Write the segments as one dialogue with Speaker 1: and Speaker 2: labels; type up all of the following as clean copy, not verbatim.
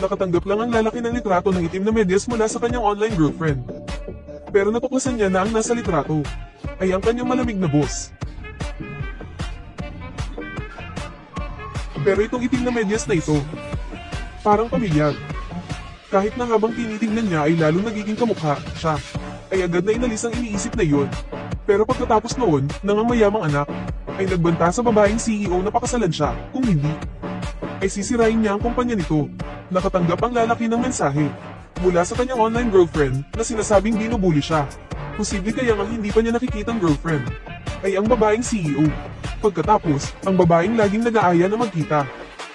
Speaker 1: Nakatanggap lang ang lalaki ng litrato ng itim na medyas mula sa kanyang online girlfriend. Pero natuklasan niya na ang nasa litrato ay ang kanyang malamig na boss. Pero itong itim na medyas na ito, parang pamilyar. Kahit na habang tinitignan niya ay lalo nagiging kamukha siya, ay agad na inalis ang iniisip na iyon. Pero pagkatapos noon, nang ang mayamang anak, ay nagbanta sa babaeng CEO na pakasalan siya, kung hindi, ay sisirain niya ang kumpanya nito. Nakatanggap ang lalaki ng mensahe mula sa kanyang online girlfriend na sinasabing binubuli siya. Posible kaya nga hindi pa niya nakikitang girlfriend ay ang babaeng CEO. Pagkatapos, ang babaeng laging nag-aaya na magkita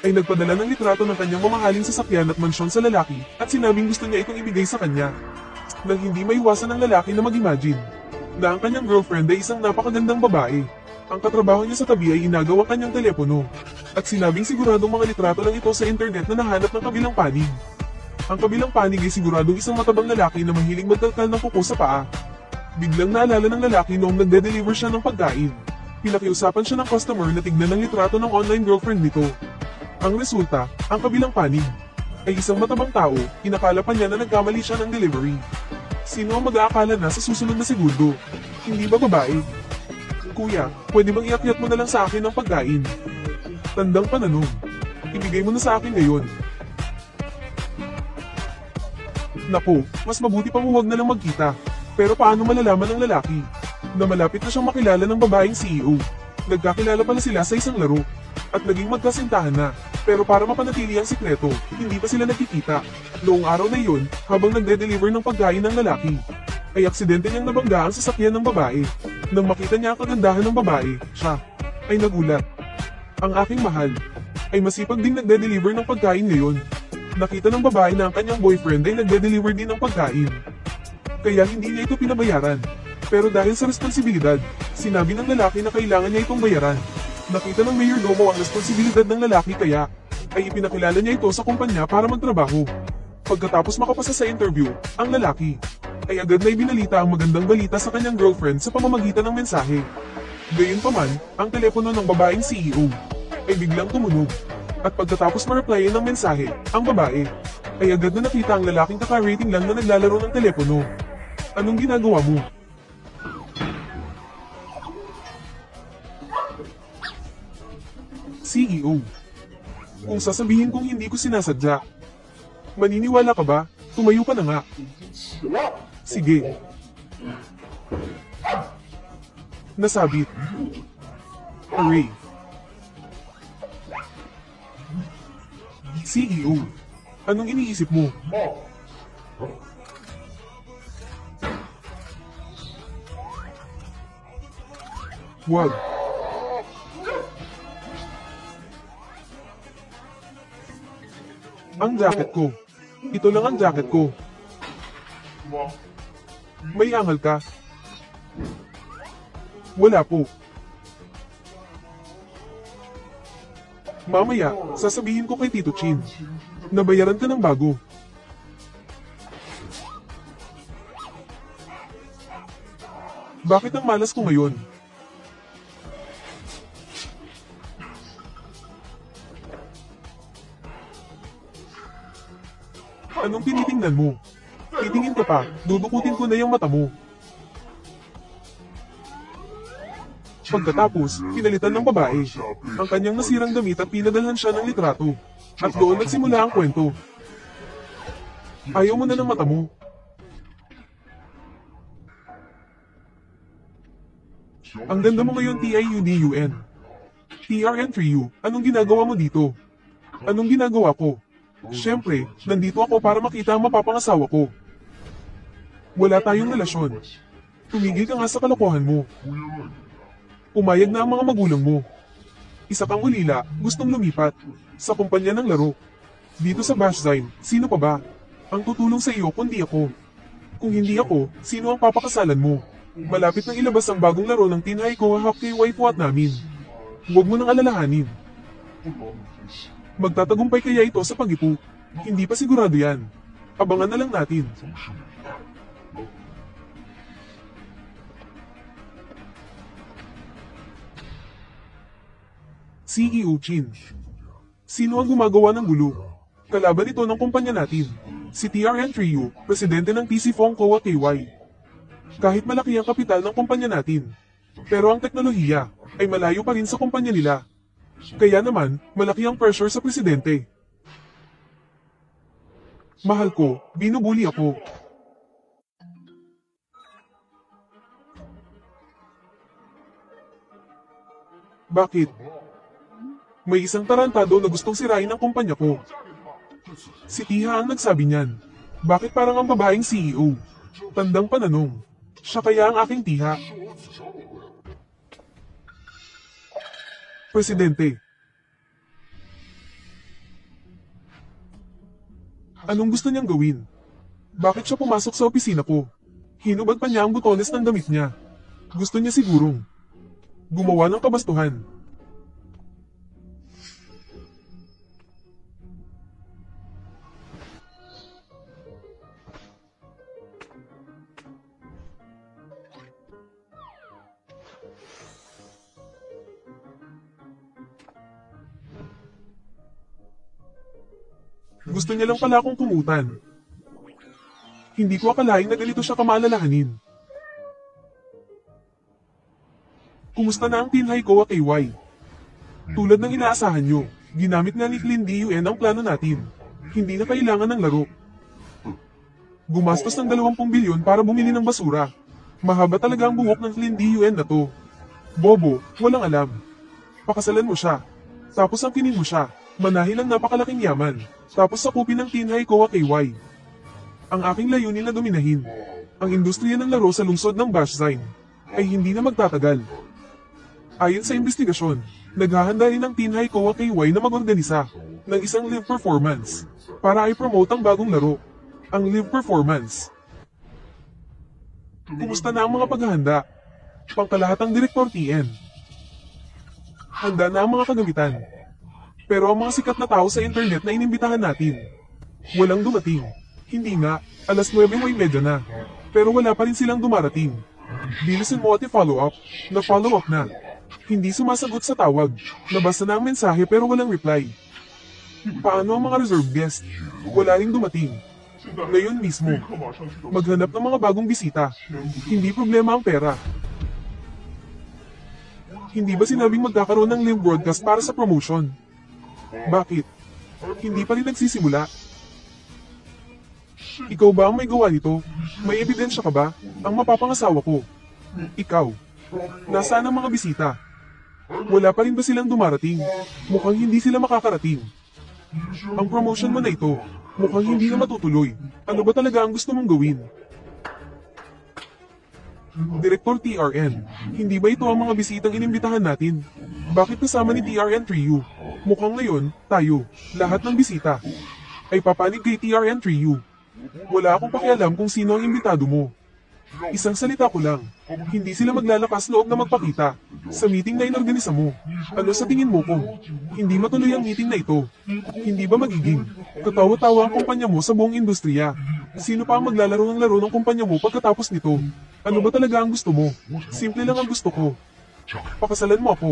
Speaker 1: ay nagpadala ng litrato ng kanyang mamahaling sasakyan at mansyon sa lalaki at sinabing gusto niya itong ibigay sa kanya. Nang hindi maiwasan ng lalaki na mag-imagine na ang kanyang girlfriend ay isang napakagandang babae. Ang katrabaho niya sa tabi ay inagaw ang kanyang telepono at sinabing siguradong mga litrato lang ito sa internet na nahanap ng kabilang panig. Ang kabilang panig ay siguradong isang matabang lalaki na mahilig magkalkal ng kuko sa paa. Biglang naalala ng lalaki noong nagde-deliver siya ng pagkain. Pinakiusapan siya ng customer na tignan ang litrato ng online girlfriend nito. Ang resulta, ang kabilang panig ay isang matabang tao. Inakala pa niya na nagkamali siya ng delivery. Sino ang mag-aakala na sa susunod na segundo? Hindi ba babae? Kuya, pwede bang iakyat mo na lang sa akin ang pagkain? Tandang pananong. Ibigay mo na sa akin ngayon. Naku, mas mabuti pang huwag na lang magkita. Pero paano malalaman ng lalaki na malapit na siyang makilala ng babaeng CEO? Nagkakilala pala sila sa isang laro at naging magkasintahan na. Pero para mapanatili ang sikreto, hindi pa sila nagkikita. Noong araw na iyon, habang nagde-deliver ng pagkain ng lalaki, ay aksidente niyang nabangga ang sasakyan ng babae. Nang makita niya ang kagandahan ng babae, siya ay nagulat. Ang aking mahal ay masipag ding nagde-deliver ng pagkain ngayon. Nakita ng babae na ang kanyang boyfriend ay nagde-deliver din ng pagkain. Kaya hindi niya ito pinabayaran. Pero dahil sa responsibilidad, sinabi ng lalaki na kailangan niya itong bayaran. Nakita ng mayordomo ang responsibilidad ng lalaki kaya ay ipinakilala niya ito sa kumpanya para magtrabaho. Pagkatapos makapasa sa interview, ang lalaki ay agad na ibinalita ang magandang balita sa kanyang girlfriend sa pamamagitan ng mensahe. Gayunpaman, ang telepono ng babaeng CEO ay biglang tumunog. At pagkatapos ma-replyan ng mensahe, ang babae ay agad na nakita ang lalaking kaka-rating lang na naglalaro ng telepono. Anong ginagawa mo? CEO. Kung sasabihin kong hindi ko sinasadya, maniniwala ka ba? Tumayo ka na nga. Sige. Nasabit. Array. CEO. Anong iniisip mo? Wag. Ang jacket ko. Ito lang ang jacket ko. May angal ka? Wala po. Mamaya, sasabihin ko kay Tito Chin. Nabayaran ka ng bago. Bakit ang malas ko ngayon? Anong tinitingnan mo? Titingin ka pa, dudukutin ko na yung mata mo. Pagkatapos, pinalitan ng babae ang kanyang nasirang damit at pinadalhan siya ng litrato. At doon nagsimula ang kwento. Ayaw mo na ng mata mo. Ang ganda mo ngayon, TIUDUN. TRN3U, anong ginagawa mo dito? Anong ginagawa ko? Siyempre, nandito ako para makita ang mapapangasawa ko. Wala tayong relasyon. Tumigil ka nga sa kalokohan mo. Umayag na ang mga magulang mo. Isa kang ulila, gustong lumipat sa kumpanya ng laro. Dito sa Bashzyme, sino pa ba ang tutulong sa iyo kundi ako? Kung hindi ako, sino ang papakasalan mo? Malapit nang ilabas ang bagong laro ng Teen Haikou Hockey Waifuat namin. Huwag mo nang alalahanin. Magtatagumpay kaya ito sa pag-ipo? Hindi pa sigurado yan. Abangan na lang natin. CEO Chin. Sino ang gumagawa ng gulo? Kalaban ito ng kumpanya natin. Si TRN Trio, presidente ng TC Fongcoa KY. Kahit malaki ang kapital ng kumpanya natin. Pero ang teknolohiya ay malayo pa rin sa kumpanya nila. Kaya naman, malaki ang pressure sa presidente. Mahal ko, binubuli ako. Bakit? May isang tarantado na gustong sirain ang kumpanya ko. Si Tiha ang nagsabi niyan. Bakit parang ang babaeng CEO? Tandang pananong. Siya kaya ang aking Tiha. Presidente. Anong gusto niyang gawin? Bakit siya pumasok sa opisina ko? Hinubad pa niya ang butones ng damit niya. Gusto niya sigurong gumawa ng kabastuhan. Gusto niya lang pala akong kumutan. Hindi ko akalain na ganito siya kamaalalahanin. Kumusta na ang Tinhay Koa KY? Tulad ng inaasahan nyo, ginamit nga ni Clean DUN ang plano natin. Hindi na kailangan ng laro. Gumastos ng 20 bilyon para bumili ng basura. Mahaba talaga ang buhok ng Clean DUN na to. Bobo, walang alam. Pakasalan mo siya. Tapos ang kinin mo siya. Manahil ang napakalaking yaman. Tapos sakupin ng Tinhay Koa KY. Ang aking layunin na dominahin ang industriya ng laro sa lungsod ng Bashzine ay hindi na magtatagal. Ayon sa investigasyon, naghahanda rin ang Tinhay Koa KY na mag-organisa ng isang live performance para i-promote ang bagong laro, ang live performance. Kumusta na ang mga paghahanda? Pangkalahatang Direktor TN. Handa na ang mga kagamitan. Pero ang mga sikat na tao sa internet na inimbitahan natin, walang dumating. Hindi nga, alas 9:30 na. Pero wala pa rin silang dumarating. Bilisan mo at i-follow up. Na-follow up na. Hindi sumasagot sa tawag. Nabasa na ang mensahe pero walang reply. Paano ang mga reserve guest? Wala ring dumating. Ngayon mismo, maghanap ng mga bagong bisita. Hindi problema ang pera. Hindi ba sinabing magkakaroon ng live broadcast para sa promotion? Bakit? Hindi pa rin nagsisimula. Ikaw ba ang may gawa nito? May ebidensya ka ba? Ang mapapangasawa ko. Ikaw. Nasaan ang mga bisita? Wala pa rin ba silang dumarating? Mukhang hindi sila makakarating. Ang promotion mo na ito, mukhang hindi na matutuloy. Ano ba talaga ang gusto mong gawin? Direktor TRN, hindi ba ito ang mga bisitang inimbitahan natin? Bakit kasama ni TRN Trio? Mukhang ngayon, tayo, lahat ng bisita, ay papanig kay TRN Trio. Wala akong pakialam kung sino ang imbitado mo. Isang salita ko lang, hindi sila maglalakas loob na magpakita sa meeting na inorganisa mo. Ano sa tingin mo kung hindi matuloy ang meeting na ito? Hindi ba magiging katawa-tawa ang kumpanya mo sa buong industriya? Sino pa ang maglalaro ng laro ng kumpanya mo pagkatapos nito? Ano ba talaga ang gusto mo? Simple lang ang gusto ko. Pakasalan mo ako.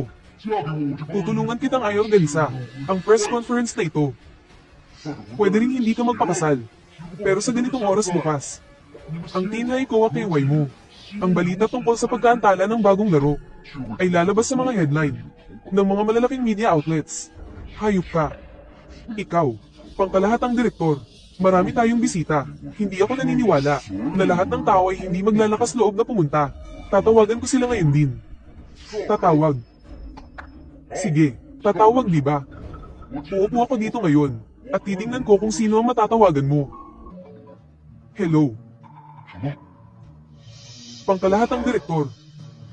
Speaker 1: Tutulungan kitang i-organisa ang press conference na ito. Pwede rin hindi ka magpakasal. Pero sa ganitong oras bukas, ang Tinhay Koa KY mo, ang balita tungkol sa pagkaantala ng bagong laro, ay lalabas sa mga headline ng mga malalaking media outlets. Hayop ka. Ikaw, pangkalahatang direktor, marami tayong bisita. Hindi ako naniniwala na lahat ng tao ay hindi maglalakas loob na pumunta. Tatawagan ko sila ngayon din. Tatawag. Sige, tatawag di ba? Uupo ako dito ngayon at titingnan ko kung sino ang matatawagan mo. Hello. Pangkalahatang direktor.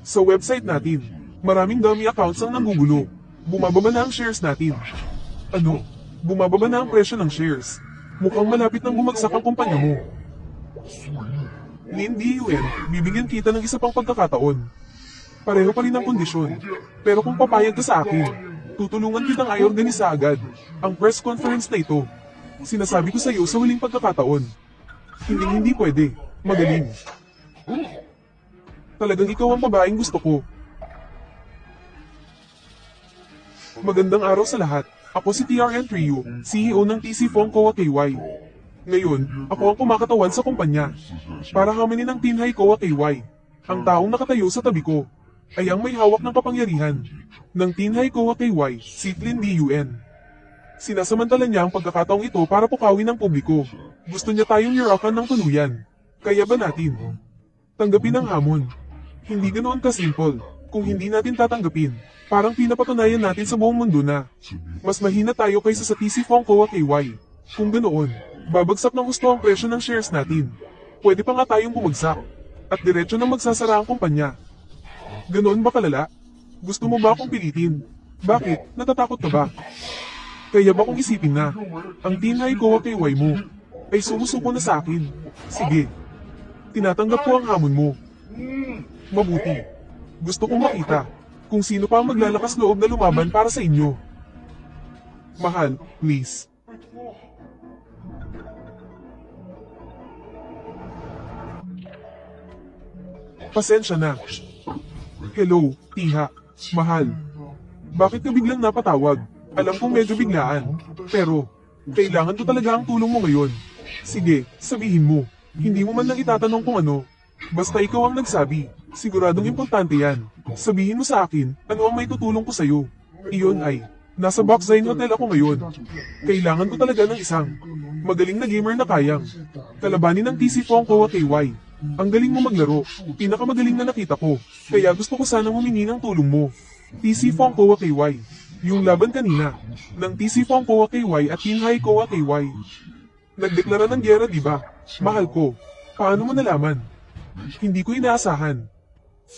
Speaker 1: Sa website natin, maraming dummy accounts ang nanggugulo. Bumababa na ang shares natin. Ano? Bumababa na ang presyo ng shares. Mukhang malapit nang bumagsak ang kumpanya mo. Lin DUN, bibigyan kita ng isa pang pagkakataon. Pareho pa rin ang kondisyon. Pero kung papayag ka sa akin, tutulungan kitang i-organisa agad ang press conference na ito. Sinasabi ko sa iyo sa huling pagkakataon. Hindi pwede. Magaling. Talagang ikaw ang babaeng gusto ko. Magandang araw sa lahat. Ako si TRN Trio, CEO ng TC Fongkoa KY. Ngayon, ako ang kumakatawan sa kumpanya. Para haminin ng Tinhay Koa KY. Ang taong nakatayo sa tabi ko ay ang may hawak ng kapangyarihan ng Tinhay Koa KY, si Flynn DUN. Sinasamantala niya ang pagkakataong ito para pukawin ng publiko. Gusto niya tayong yurakan ng tuluyan. Kaya ba natin tanggapin ang hamon? Hindi ganoon ka-simple. Kung hindi natin tatanggapin, parang pinapatunayan natin sa buong mundo na mas mahina tayo kaysa sa TC Fongkoa KY. Kung ganoon, babagsak ng gusto ang presyo ng shares natin. Pwede pa nga tayong bumagsak at diretso na magsasara ang kumpanya. Ganoon ba kalala? Gusto mo ba akong pilitin? Bakit? Natatakot ka ba? Kaya ba kung isipin na ang Tinhay Koa KY mo ay sumusuko na sa akin? Sige, tinatanggap ko ang hamon mo. Mabuti. Gusto kong makita kung sino pa ang maglalakas loob na lumaban para sa inyo. Mahal, please. Pasensya na. Hello, Tiha. Mahal. Bakit ka biglang napatawag? Alam kong medyo biglaan. Pero, kailangan ko talaga ang tulong mo ngayon. Sige, sabihin mo. Hindi mo man lang itatanong kung ano. Basta ikaw ang nagsabi. Siguradong importante yan. Sabihin mo sa akin, ano ang may tutulong ko sa'yo? Iyon ay, nasa Boxzine Hotel ako ngayon. Kailangan ko talaga ng isang magaling na gamer na kayang kalabanin ng TC Fongkoa KY. Ang galing mo maglaro, pinakamagaling na nakita ko. Kaya gusto ko sanang humingi ng tulong mo. TC Fongkoa KY. Yung laban kanina, ng TC Fongkoa KY at Tinhay Koa KY. Nagdeklara ng gyera, diba? Mahal ko. Paano mo nalaman? Hindi ko inaasahan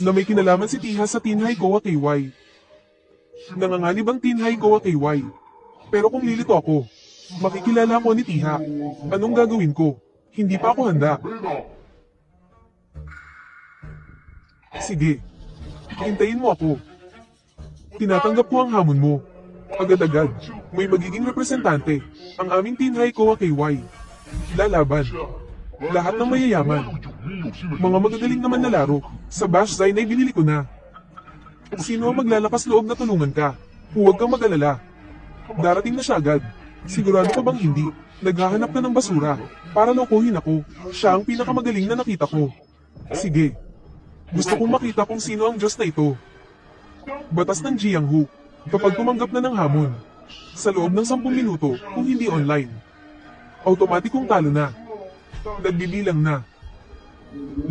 Speaker 1: na may kinalaman si Tiha sa Tinhay Koa KY. Nanganganib ang Tinhay Koa KY. Pero kung lilito ako, makikilala ko ni Tiha. Anong gagawin ko? Hindi pa ako handa. Sige, hintayin mo ako. Tinatanggap ko ang hamon mo. Agad-agad, may magiging representante, ang aming Tinhay Koa KY. Lalaban. Lahat ng mayayaman. Mga magagaling naman na laro. Sa Boxzine ay binili ko na. Sino ang maglalakas loob na tulungan ka? Huwag kang mag-alala. Darating na siya agad. Sigurado ka bang hindi? Naghahanap ka ng basura para lokohin ako. Siya ang pinakamagaling na nakita ko. Sige. Gusto kong makita kung sino ang Diyos na ito. Batas ng Jianghu. Kapag tumanggap na ng hamon, sa loob ng 10 minuto, kung hindi online, automatikong talo na. Nagbibilang na. 5,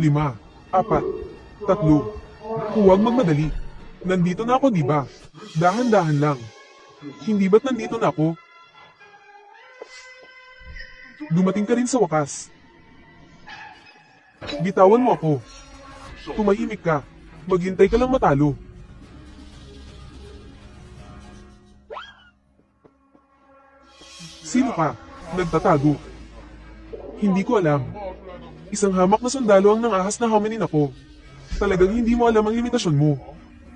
Speaker 1: 4, 3. Huwag magmadali. Nandito na ako, diba? Dahan-dahan lang. Hindi ba't nandito na ako? Dumating ka rin sa wakas. Bitawan mo ako. Tumahimik ka. Maghintay ka lang matalo. Sino ka? Nagtatago. Hindi ko alam. Isang hamak na sundalo ang nangahas na hominin ako. Talagang hindi mo alam ang limitasyon mo.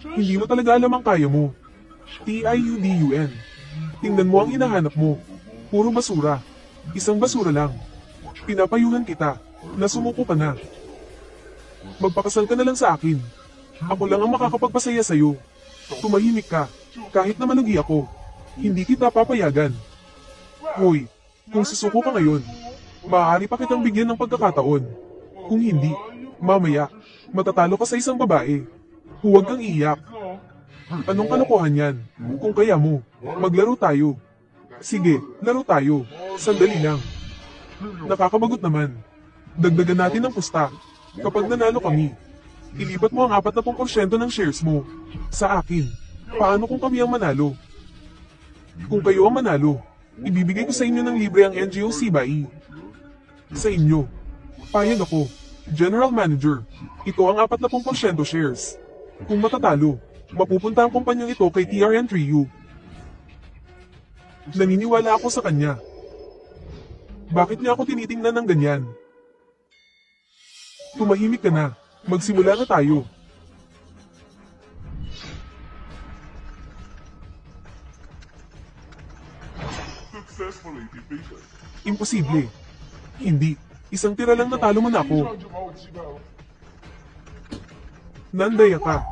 Speaker 1: Hindi mo talaga alam ang kaya mo. TIUDUN. Tingnan mo ang hinahanap mo. Puro basura. Isang basura lang. Pinapayuhan kita. Nasumuko ka na. Magpakasal ka na lang sa akin. Ako lang ang makakapagpasaya sa'yo. Tumahimik ka. Kahit na malugi ako. Hindi kita papayagan. Hoy, kung susuko ka ngayon, maaari pa kitang bigyan ng pagkakataon. Kung hindi, mamaya, matatalo ka sa isang babae. Huwag kang iiyak. Anong kalokohan yan? Kung kaya mo, maglaro tayo. Sige, laro tayo. Sandali lang. Nakakabagot naman. Dagdagan natin ang pusta. Kapag nanalo kami, ilipat mo ang 40% ng shares mo sa akin. Paano kung kami ang manalo? Kung kayo ang manalo, ibibigay ko sa inyo ng libre ang NGO Sibai. Sa inyo. Payag ako. General Manager. Ito ang 40% shares. Kung matatalo, mapupunta ang kumpanyang ito kay TRN Trio. Naniniwala ako sa kanya. Bakit niya ako tinitingnan ng ganyan? Tumahimik ka na. Magsimula na tayo. Imposible. Hindi. Isang tira lang natalo mo na ako. Nandaya ka.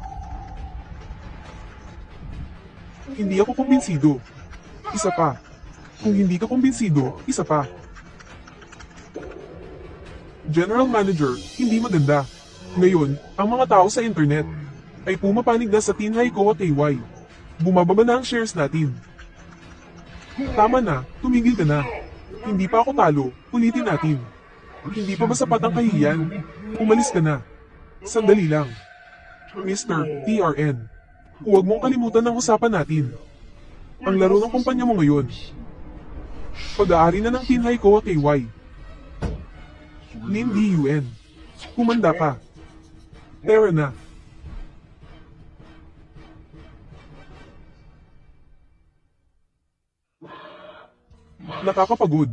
Speaker 1: Hindi ako kumbinsido. Isa pa. Kung hindi ka kumbinsido, isa pa. General Manager, hindi maganda. Ngayon, ang mga tao sa internet ay pumapanig na sa Tinhay Ko at AY. Bumababa na ang shares natin. Tama na, tumigil ka na. Hindi pa ako talo, ulitin natin. Hindi pa ba sapat ang kahihiyan? Umalis ka na. Sandali lang. Mr. TRN, huwag mong kalimutan ang usapan natin. Ang laro ng kumpanya mo ngayon. Pag-aari na ng Tinhay Ko at AY. Lin DUN. Kumanda ka. Tara na. Nakakapagod.